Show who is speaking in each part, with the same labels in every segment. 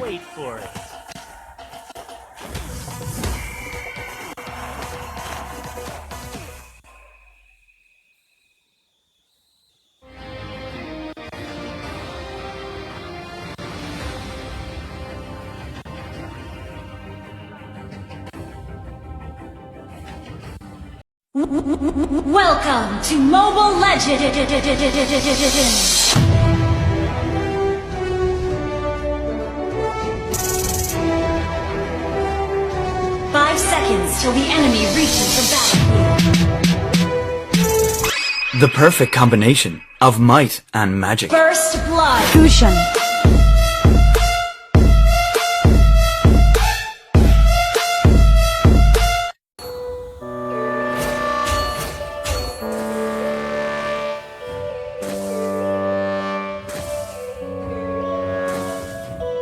Speaker 1: wait for it.
Speaker 2: Welcome to Mobile Legends! 5 seconds till the enemy reaches the battlefield.
Speaker 3: The perfect combination of might and magic.
Speaker 2: First blood.
Speaker 4: Fusion.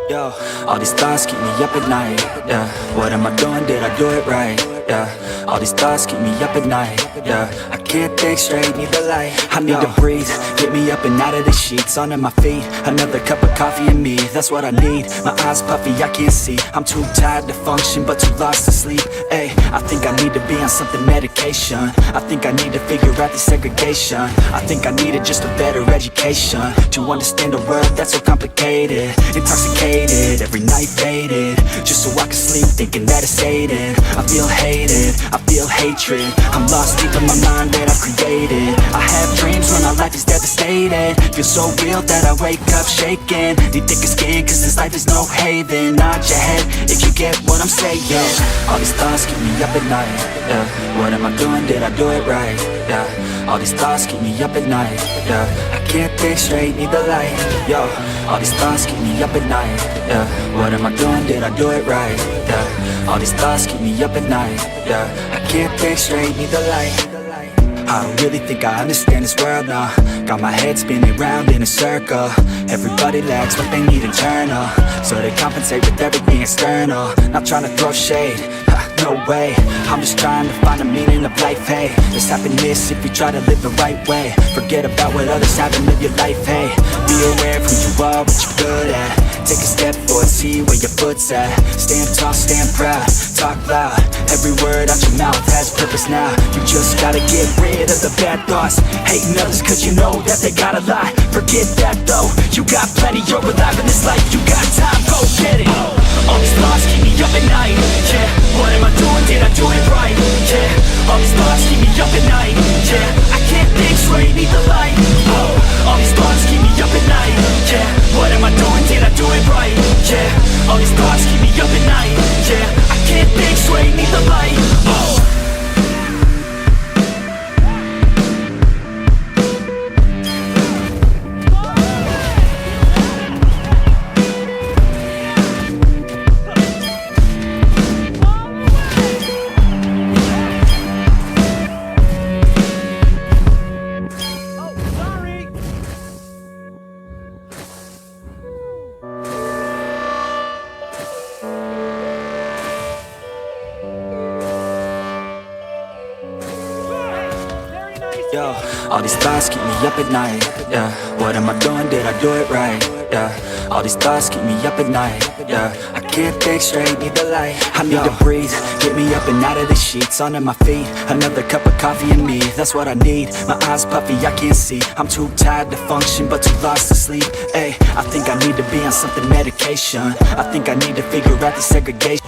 Speaker 5: Yo, all these thoughts keep me up at night, yeah. What am I doing, did I do it right, yeah. All these thoughts keep me up at night, yeah. I can't think straight, need the light. I need to breathe, get me up and out of the sheets. Onto my feet, another cup of coffee and me. That's what I need, my eyes puffy, I can't see. I'm too tired to function, but too lost to sleep. Ay, I think I need to be on something medication. I think I need to figure out the segregation. I think I needed just a better education to understand a world that's so complicated. Intoxicated, every night faded, just so I can sleep thinking that it's hated. I feel hated, I feel hatred. I'm lost deep in my mind that I've created. I have dreams when my life is devastated. Feel so real that I wake up shaking. Need thicker skin cause this life is no haven. Nod your head if you get what I'm saying. All these thoughts keep me up at night, yeah. What am I doing, did I do it right, yeah. All these thoughts keep me up at night, yeah. I can't think straight, need the light, yo. All these thoughts keep me up at night, yeah. What am I doing, did I do it right, yeah. All these thoughts keep me up at night, yeah. I can't think straight, need the light. I don't really think I understand this world now. Got my head spinning round in a circle. Everybody lacks what they need internal, so they compensate with everything external. Not trying to throw shade, no way. I'm just trying to find the meaning of life, hey. There's happiness if you try to live the right way. Forget about what others have and live your life, hey. Be aware of who you are, what you're good at. Take a step forward, see where your foot's at. Stand tall, stand proud, talk loud. Every word out your mouth has purpose now. You just gotta get rid of the bad thoughts. Hating others cause you know that they got a lot. Forget that though, you got plenty, you're alive in this life. You got time, go get it. All these thoughts keep me up at night, yeah. What am I doing, did I do it right, yeah. All these thoughts keep me up at night, yeah. I can't think straight, need the light. All these thoughts keep me up at night, yeah. What am I doing, did I do it right, yeah. All these thoughts keep me up at night, yeah. I can't think straight, need the light. Yo, all these thoughts keep me up at night, yeah. What am I doing, did I do it right, yeah. All these thoughts keep me up at night, yeah. I can't think straight, need the light. I need to breathe, get me up and out of the sheets. Onto my feet, another cup of coffee and me. That's what I need, my eyes puffy, I can't see. I'm too tired to function, but too lost to sleep. Ay, I think I need to be on something medication. I think I need to figure out the segregation.